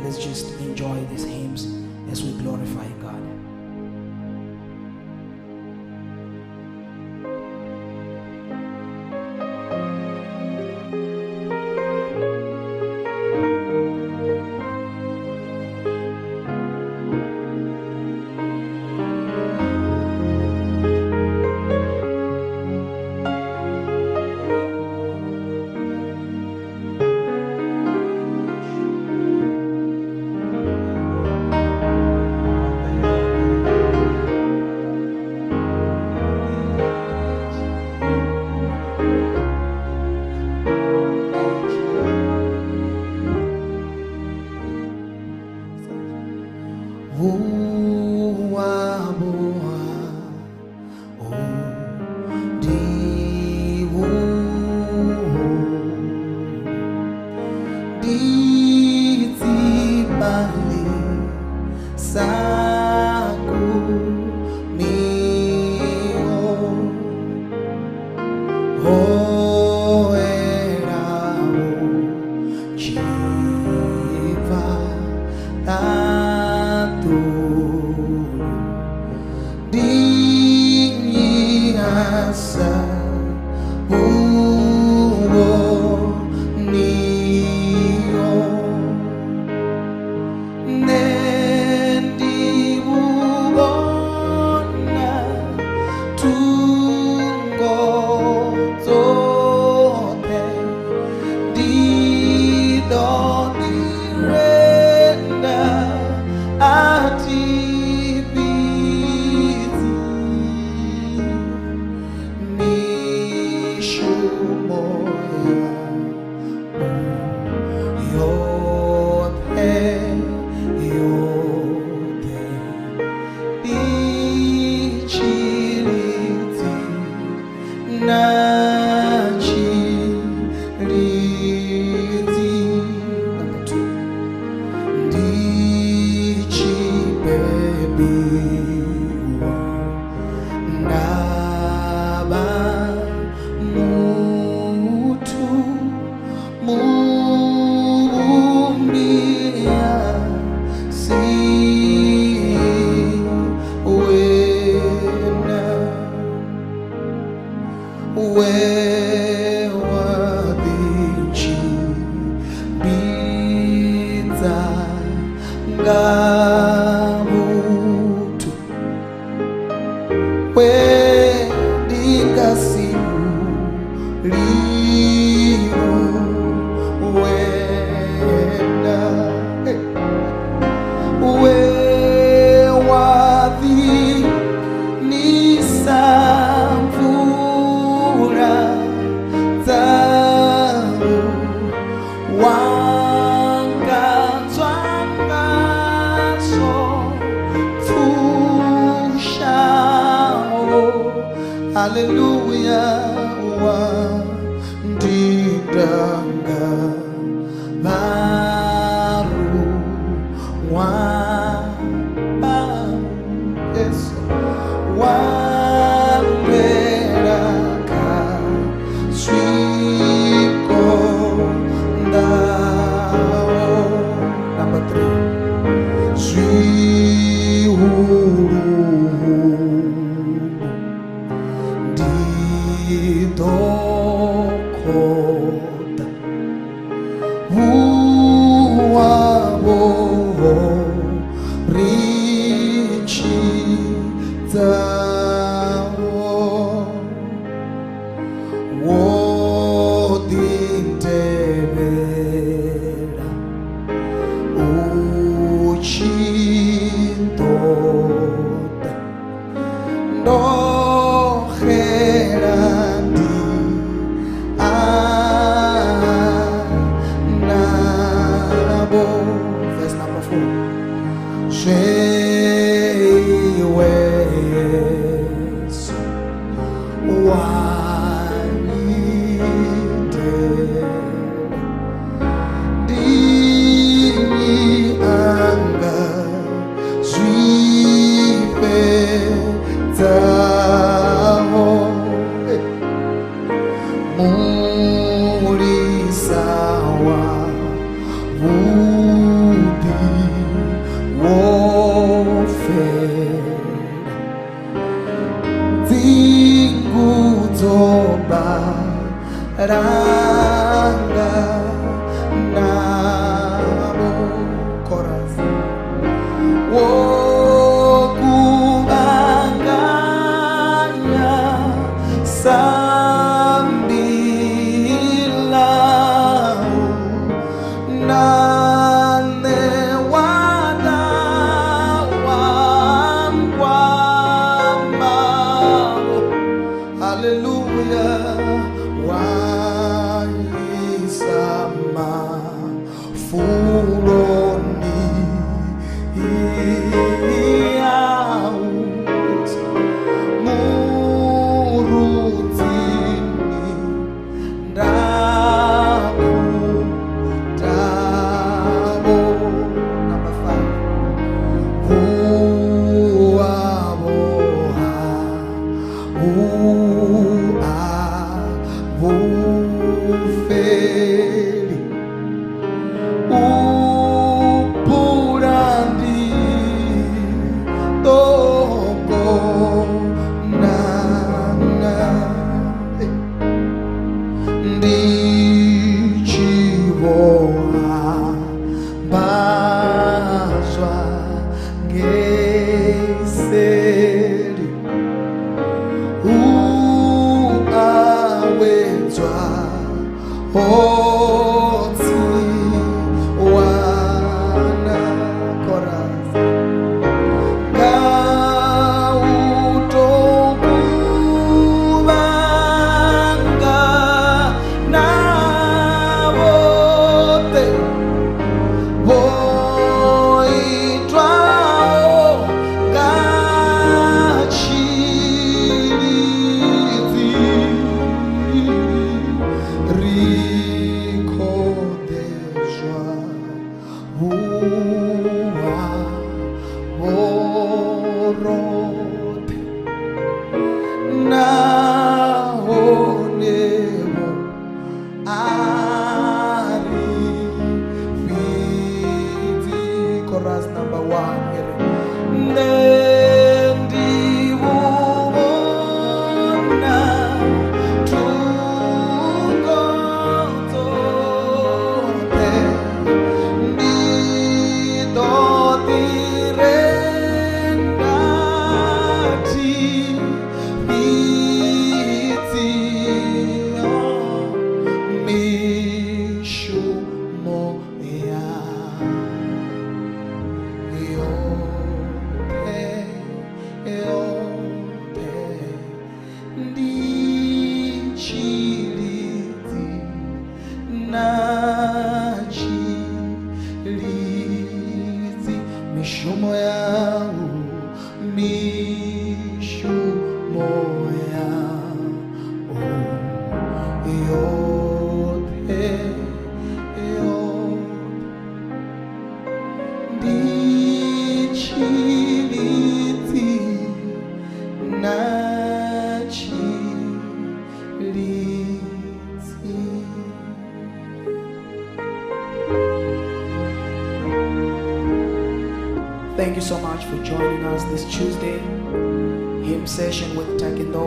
let's just enjoy these hymns as we glorify God. Hallelujah, wandidanga baru Yesu wameraka swiko ndao. Number 3, swihuru didokota uwabo richi zao wodintebera uchindota noherandi anabo. Verse number 4. Sheiweso wanide dini anga swipe zao muri sawa budi Waranga nabo chorus wokubanganya sambilau nane wada wangwamao. Hallelujah. Waisama furoni iaus murutini ndakutabo. Number 5. Uaboha Ufeli upurandi toko nana ndichivoa bazwa ngeseli uawenzwa oti wana chorus gautokubanga nabote boitwao gachirizi rikodeshwa uwa borote naonevo ari fiti. Chorus number 1. Nendiwona tugotote ndidotirendati vitio mishumo ya ndichilizi nachilizi mishumo yangu mishumo yangu yote ndichilizi nachilizi. Thank you so much for joining us this Tuesday hymn session with Taekwondo